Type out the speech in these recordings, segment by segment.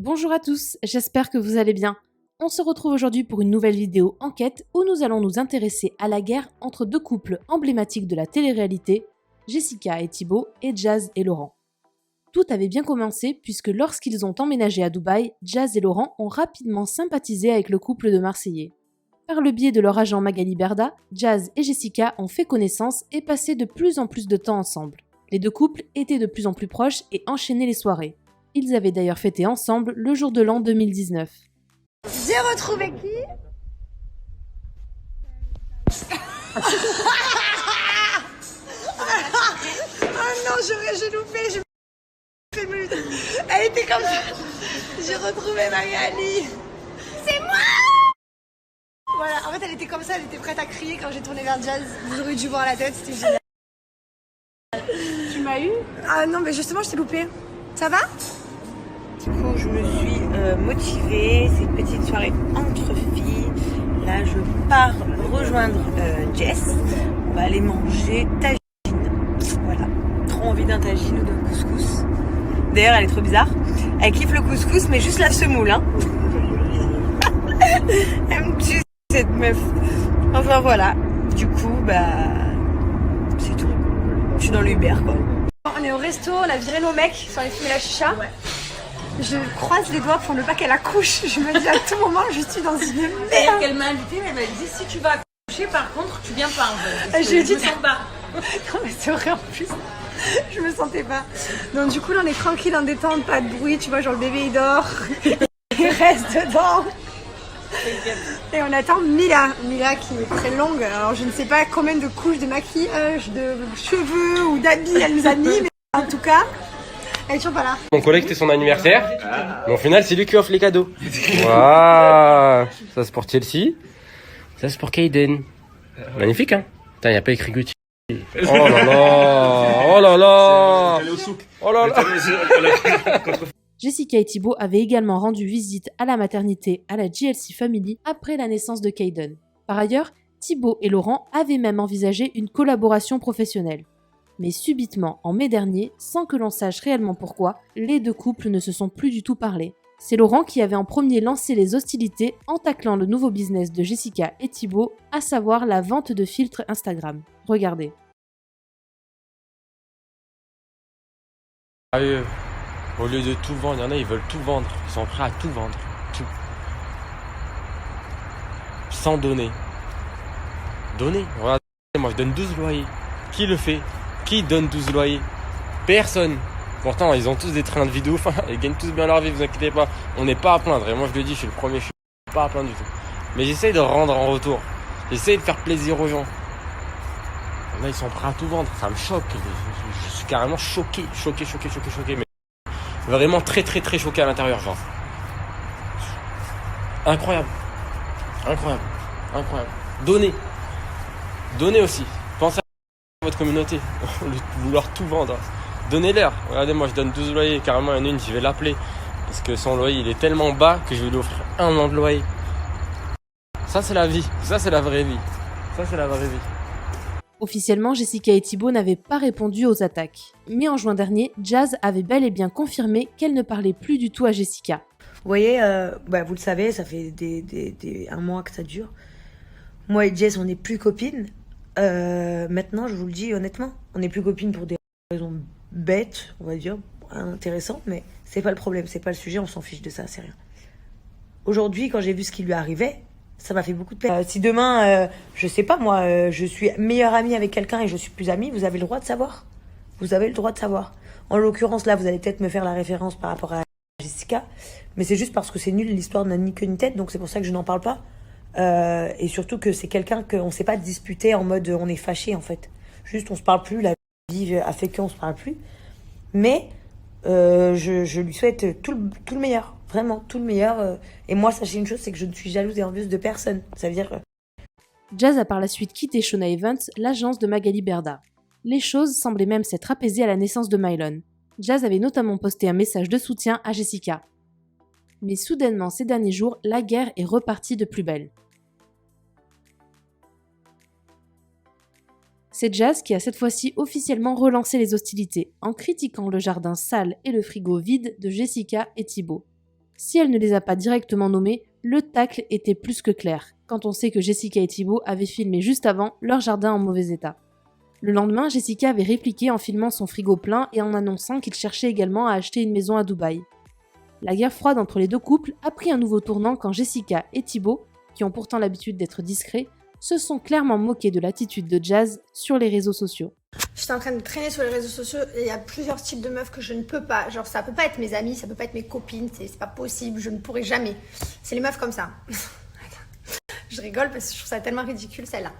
Bonjour à tous, j'espère que vous allez bien. On se retrouve aujourd'hui pour une nouvelle vidéo enquête où nous allons nous intéresser à la guerre entre deux couples emblématiques de la télé-réalité, Jessica et Thibaut et Jazz et Laurent. Tout avait bien commencé puisque lorsqu'ils ont emménagé à Dubaï, Jazz et Laurent ont rapidement sympathisé avec le couple de Marseillais. Par le biais de leur agent Magali Berda, Jazz et Jessica ont fait connaissance et passé de plus en plus de temps ensemble. Les deux couples étaient de plus en plus proches et enchaînaient les soirées. Ils avaient d'ailleurs fêté ensemble le jour de l'an 2019. J'ai retrouvé qui? Oh non, j'ai loupé, elle était comme ça. J'ai retrouvé Magali. C'est moi! Voilà, en fait elle était comme ça, elle était prête à crier quand j'ai tourné vers Jazz. Vous auriez dû voir la tête, c'était génial. Tu m'as eu? Ah non, mais justement je t'ai loupé. Ça va? Du coup, je me suis motivée. C'est une petite soirée entre filles. Là, je pars rejoindre Jess. On va aller manger tagine. Voilà. Trop envie d'un tagine ou d'un couscous. D'ailleurs, elle est trop bizarre. Elle kiffe le couscous, mais juste la semoule. Hein. Elle me tue, cette meuf. Enfin, voilà. Du coup, c'est tout. Je suis dans l'Uber, quoi. On est au resto, on a viré nos mecs sur les films et la chicha. Ouais. Je croise les doigts pour ne pas qu'elle accouche. Je me dis à tout moment, je suis dans une merde. Elle m'a invitée, mais elle m'a dit si tu vas accoucher, par contre, tu viens pas en fait. Je lui ai dit, me sens pas. Non mais c'est vrai en plus. Je me sentais pas. Donc du coup là on est tranquille en détente, pas de bruit, tu vois, genre le bébé il dort. Il reste dedans. Et on attend Mila qui est très longue. Alors je ne sais pas combien de couches de maquillage, de cheveux ou d'habits elle nous a mis, mais en tout cas, elle est toujours pas là. Mon collègue, c'était son anniversaire. Mais au final, c'est lui qui offre les cadeaux. Waouh. Ça, c'est pour Chelsea. Ça, c'est pour Kaden. Magnifique, hein. Putain, il n'y a pas écrit Gucci. Oh là là. Oh là là. Oh là là. Jessica et Thibaut avaient également rendu visite à la maternité à la JLC Family après la naissance de Kaden. Par ailleurs, Thibaut et Laurent avaient même envisagé une collaboration professionnelle. Mais subitement, en mai dernier, sans que l'on sache réellement pourquoi, les deux couples ne se sont plus du tout parlé. C'est Laurent qui avait en premier lancé les hostilités en taclant le nouveau business de Jessica et Thibaut, à savoir la vente de filtres Instagram. Regardez. Au lieu de tout vendre, il y en a, ils veulent tout vendre. Ils sont prêts à tout vendre. Tout. Sans donner. Donner. Voilà. Moi, je donne 12 loyers. Qui le fait? Qui donne 12 loyers? Personne. Pourtant, ils ont tous des trains de vie de ouf. Ils gagnent tous bien leur vie, vous inquiétez pas. On n'est pas à plaindre. Et moi, je le dis, je suis le premier, je suis pas à plaindre du tout. Mais j'essaye de rendre en retour. J'essaye de faire plaisir aux gens. Là, ils sont prêts à tout vendre. Ça me choque. Je suis carrément choqué. Choqué. Mais vraiment très choqué à l'intérieur, genre. Incroyable. Donnez aussi. Pensez à votre communauté. Au lieu de vouloir tout vendre. Donnez-leur. Regardez, moi je donne 12 loyers. Carrément, il y en a une, je vais l'appeler. Parce que son loyer, il est tellement bas que je vais lui offrir 1 an de loyer. Ça, c'est la vie. Ça, c'est la vraie vie. Officiellement, Jessica et Thibaut n'avaient pas répondu aux attaques. Mais en juin dernier, Jazz avait bel et bien confirmé qu'elle ne parlait plus du tout à Jessica. Vous voyez, vous le savez, ça fait un mois que ça dure. Moi et Jess, on n'est plus copines. Maintenant, je vous le dis honnêtement, on n'est plus copines pour des raisons bêtes, on va dire, intéressantes, mais c'est pas le problème, c'est pas le sujet, on s'en fiche de ça, c'est rien. Aujourd'hui, quand j'ai vu ce qui lui arrivait, ça m'a fait beaucoup de peine. Si demain, je sais pas moi, je suis meilleure amie avec quelqu'un et je suis plus amie, vous avez le droit de savoir. Vous avez le droit de savoir. En l'occurrence, là, vous allez peut-être me faire la référence par rapport à Jessica, mais c'est juste parce que c'est nul, l'histoire n'a ni queue ni tête, donc c'est pour ça que je n'en parle pas. Et surtout que c'est quelqu'un qu'on ne s'est pas disputé en mode on est fâché en fait. Juste on se parle plus, la vie a fait qu'on se parle plus. Mais je lui souhaite tout le meilleur, vraiment tout le meilleur. Et moi, sachez une chose, c'est que je ne suis jalouse et envieuse de personne. Ça veut dire... Jazz a par la suite quitté Shona Evans, l'agence de Magali Berda. Les choses semblaient même s'être apaisées à la naissance de Mylon. Jazz avait notamment posté un message de soutien à Jessica. Mais soudainement, ces derniers jours, la guerre est repartie de plus belle. C'est Jazz qui a cette fois-ci officiellement relancé les hostilités, en critiquant le jardin sale et le frigo vide de Jessica et Thibaut. Si elle ne les a pas directement nommés, le tacle était plus que clair, quand on sait que Jessica et Thibaut avaient filmé juste avant leur jardin en mauvais état. Le lendemain, Jessica avait répliqué en filmant son frigo plein et en annonçant qu'il cherchait également à acheter une maison à Dubaï. La guerre froide entre les deux couples a pris un nouveau tournant quand Jessica et Thibaut, qui ont pourtant l'habitude d'être discrets, se sont clairement moqués de l'attitude de Jazz sur les réseaux sociaux. J'étais en train de traîner sur les réseaux sociaux et il y a plusieurs types de meufs que je ne peux pas. Genre, ça peut pas être mes amies, ça peut pas être mes copines, c'est pas possible, je ne pourrai jamais. C'est les meufs comme ça. Je rigole parce que je trouve ça tellement ridicule, celle-là.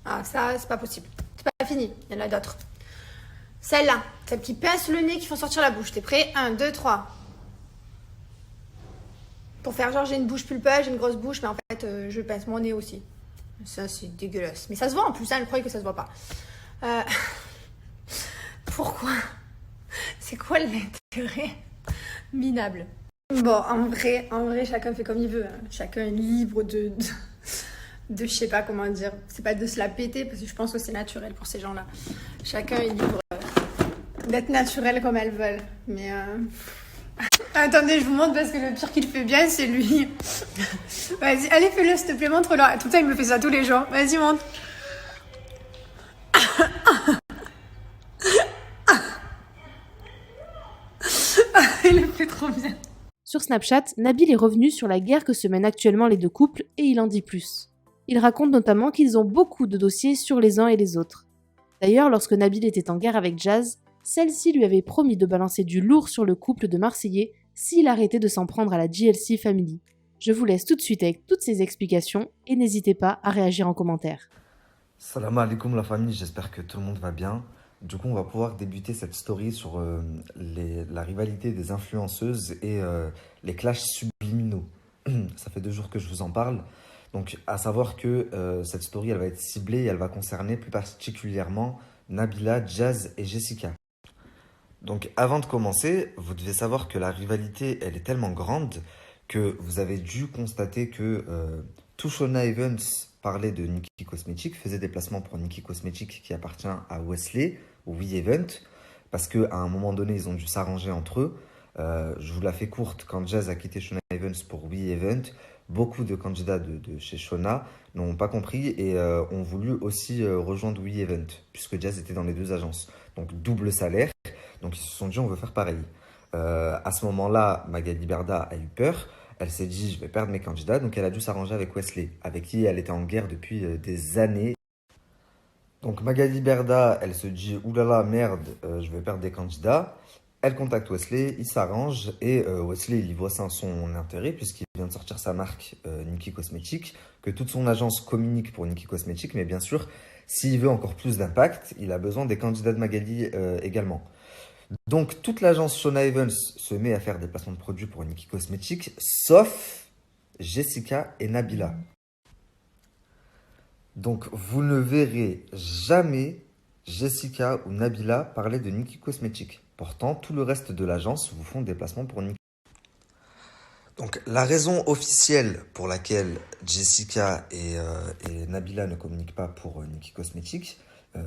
Ah, ça, c'est pas possible. C'est pas fini, il y en a d'autres. Celle-là, celles qui pincent le nez, qui font sortir la bouche. T'es prêt? 1, 2, 3. Pour faire genre j'ai une bouche pulpeuse, j'ai une grosse bouche, mais en fait je pince mon nez aussi. Ça c'est dégueulasse. Mais ça se voit en plus, hein, elle croyait que ça se voit pas. Pourquoi? C'est quoi l'intérêt? Minable. Bon, en vrai, chacun fait comme il veut. Hein. Chacun est libre de je sais pas comment dire. C'est pas de se la péter, parce que je pense que c'est naturel pour ces gens-là. Chacun est libre d'être naturel comme elles veulent. Mais attendez, je vous montre parce que le pire qu'il fait bien, c'est lui. Vas-y, allez, fais-le, s'il te plaît, montre-le. Tout ça, il me fait ça tous les jours. Vas-y, montre. Il le fait trop bien. Sur Snapchat, Nabil est revenu sur la guerre que se mènent actuellement les deux couples et il en dit plus. Il raconte notamment qu'ils ont beaucoup de dossiers sur les uns et les autres. D'ailleurs, lorsque Nabil était en guerre avec Jazz, celle-ci lui avait promis de balancer du lourd sur le couple de Marseillais s'il arrêtait de s'en prendre à la GLC Family. Je vous laisse tout de suite avec toutes ces explications et n'hésitez pas à réagir en commentaire. Salam alaikum la famille, j'espère que tout le monde va bien. Du coup, on va pouvoir débuter cette story sur la rivalité des influenceuses et les clashs subliminaux. Ça fait 2 jours que je vous en parle. Donc, à savoir que cette story, elle va être ciblée et elle va concerner plus particulièrement Nabila, Jazz et Jessica. Donc, avant de commencer, vous devez savoir que la rivalité, elle est tellement grande que vous avez dû constater que Tushona Evans parlait de Nikki Cosmetics, faisait des placements pour Nikki Cosmetics qui appartient à Wesley ou We Event, parce qu'à un moment donné, ils ont dû s'arranger entre eux. Je vous la fais courte, quand Jazz a quitté Shona Evans pour We Event, beaucoup de candidats de chez Shona n'ont pas compris et ont voulu aussi rejoindre We Event, puisque Jazz était dans les 2 agences. Donc double salaire, donc ils se sont dit on veut faire pareil. À ce moment-là, Magali Berda a eu peur. Elle s'est dit, je vais perdre mes candidats, donc elle a dû s'arranger avec Wesley, avec qui elle était en guerre depuis des années. Donc Magali Berda, elle se dit, oulala, merde, je vais perdre des candidats. Elle contacte Wesley, il s'arrange, et Wesley, il y voit ça son intérêt, puisqu'il vient de sortir sa marque Nikki Cosmetics, que toute son agence communique pour Nikki Cosmetics, mais bien sûr, s'il veut encore plus d'impact, il a besoin des candidats de Magali également. Donc, toute l'agence Shona Evans se met à faire des placements de produits pour Nikki Cosmetics, sauf Jessica et Nabila. Donc, vous ne verrez jamais Jessica ou Nabila parler de Nikki Cosmetics. Pourtant, tout le reste de l'agence vous font des placements pour Nikki. Donc, la raison officielle pour laquelle Jessica et Nabila ne communiquent pas pour Nikki Cosmetics,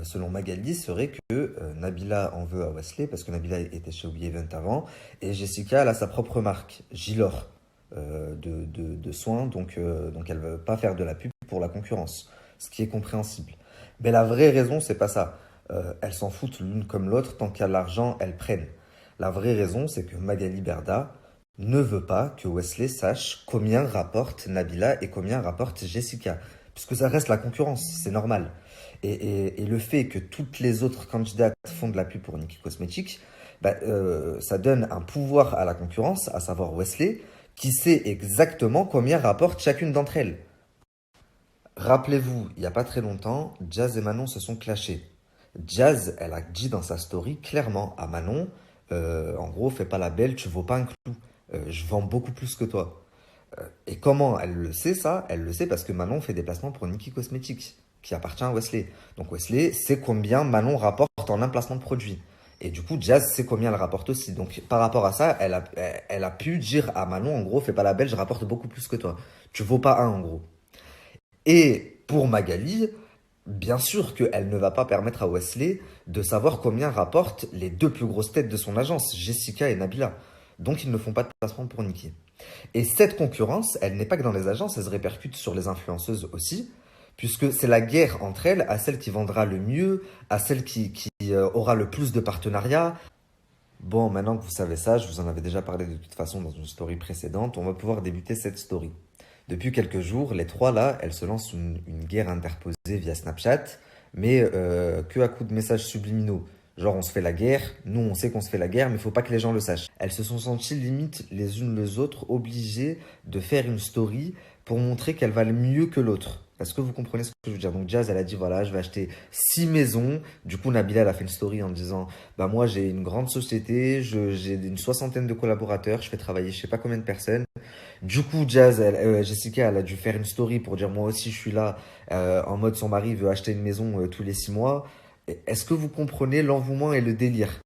selon Magali, serait que Nabila en veut à Wesley parce que Nabila était chez We Event avant et Jessica elle a sa propre marque, Gilor, de soins, donc elle ne veut pas faire de la pub pour la concurrence, ce qui est compréhensible. Mais la vraie raison, c'est pas ça. Elles s'en foutent l'une comme l'autre, tant qu'il y a l'argent, elles prennent. La vraie raison, c'est que Magali Berda ne veut pas que Wesley sache combien rapporte Nabila et combien rapporte Jessica, puisque ça reste la concurrence, c'est normal. Et le fait que toutes les autres candidates font de la pub pour Nikki Cosmetics, ça donne un pouvoir à la concurrence, à savoir Wesley, qui sait exactement combien rapporte chacune d'entre elles. Rappelez-vous, il n'y a pas très longtemps, Jazz et Manon se sont clashés. Jazz, elle a dit dans sa story clairement à Manon, en gros, fais pas la belle, tu vaux pas un clou, je vends beaucoup plus que toi. Et comment elle le sait ça? Elle le sait parce que Manon fait des placements pour Nikki Cosmetics, qui appartient à Wesley. Donc Wesley sait combien Manon rapporte en un placement de produit. Et du coup, Jazz sait combien elle rapporte aussi. Donc par rapport à ça, elle a pu dire à Manon, en gros, fais pas la belle, je rapporte beaucoup plus que toi. Tu vaux pas un, en gros. Et pour Magali, bien sûr qu'elle ne va pas permettre à Wesley de savoir combien rapportent les deux plus grosses têtes de son agence, Jessica et Nabila. Donc ils ne font pas de placement pour Nikki. Et cette concurrence, elle n'est pas que dans les agences, elle se répercute sur les influenceuses aussi, puisque c'est la guerre entre elles, à celle qui vendra le mieux, à celle qui aura le plus de partenariats. Bon, maintenant que vous savez ça, je vous en avais déjà parlé de toute façon dans une story précédente, on va pouvoir débuter cette story. Depuis quelques jours, les trois là, elles se lancent une guerre interposée via Snapchat, mais que à coups de messages subliminaux. Genre on se fait la guerre, nous on sait qu'on se fait la guerre, mais il faut pas que les gens le sachent. Elles se sont senties limite les unes les autres obligées de faire une story pour montrer qu'elles valent mieux que l'autre. Est-ce que vous comprenez ce que je veux dire? Donc Jazz, elle a dit voilà, je vais acheter 6 maisons. Du coup, Nabila, elle a fait une story en disant bah moi j'ai une grande société, j'ai une soixantaine de collaborateurs, je fais travailler je sais pas combien de personnes. Du coup, Jessica, elle a dû faire une story pour dire moi aussi je suis là en mode son mari veut acheter une maison tous les 6 mois. Est-ce que vous comprenez l'envouement et le délire?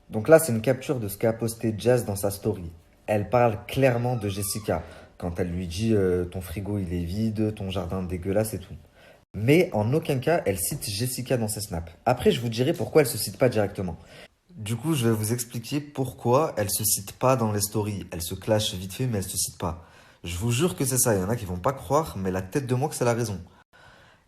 Donc là, c'est une capture de ce qu'a posté Jazz dans sa story. Elle parle clairement de Jessica quand elle lui dit ton frigo il est vide, ton jardin dégueulasse et tout. Mais en aucun cas, elle cite Jessica dans ses snaps. Après, je vous dirai pourquoi elle se cite pas directement. Du coup, je vais vous expliquer pourquoi elle se cite pas dans les stories. Elle se clash vite fait, mais elle se cite pas. Je vous jure que c'est ça. Il y en a qui vont pas croire, mais la tête de moi que c'est la raison.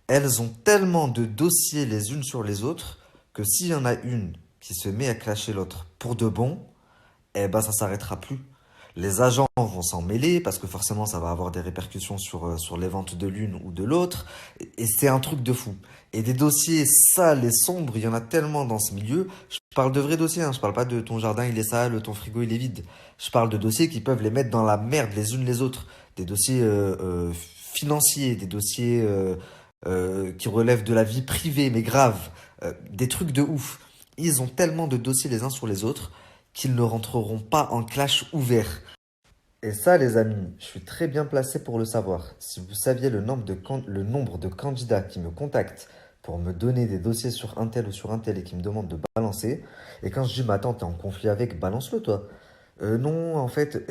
Elles ont tellement de dossiers les unes sur les autres que s'il y en a une qui se met à clasher l'autre pour de bon, eh ben ça s'arrêtera plus. Les agents vont s'en mêler parce que forcément ça va avoir des répercussions sur les ventes de l'une ou de l'autre. Et c'est un truc de fou. Et des dossiers sales et sombres, il y en a tellement dans ce milieu. Je parle de vrais dossiers, hein. Je parle pas de ton jardin il est sale, ton frigo il est vide. Je parle de dossiers qui peuvent les mettre dans la merde les unes les autres. Des dossiers financiers, des dossiers qui relèvent de la vie privée, mais grave. Des trucs de ouf. Ils ont tellement de dossiers les uns sur les autres qu'ils ne rentreront pas en clash ouvert. Et ça, les amis, je suis très bien placé pour le savoir. Si vous saviez le nombre de candidats qui me contactent pour me donner des dossiers sur un tel ou sur un tel et qui me demandent de balancer, et quand je dis, mais attends, t'es en conflit avec, balance-le toi. Non, en fait,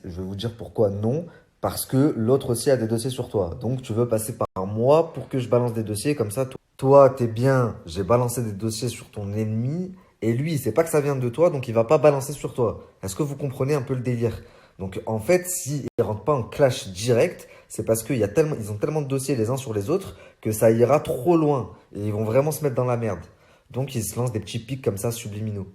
je vais vous dire pourquoi non. Parce que l'autre aussi a des dossiers sur toi. Donc, tu veux passer par moi pour que je balance des dossiers comme ça. Toi, t'es bien, j'ai balancé des dossiers sur ton ennemi. Et lui, il sait pas que ça vient de toi, donc il va pas balancer sur toi. Est-ce que vous comprenez un peu le délire? Donc en fait, s'ils ne rentrent pas en clash direct, c'est parce qu'ils ont tellement de dossiers les uns sur les autres que ça ira trop loin. Et ils vont vraiment se mettre dans la merde. Donc ils se lancent des petits pics comme ça subliminaux.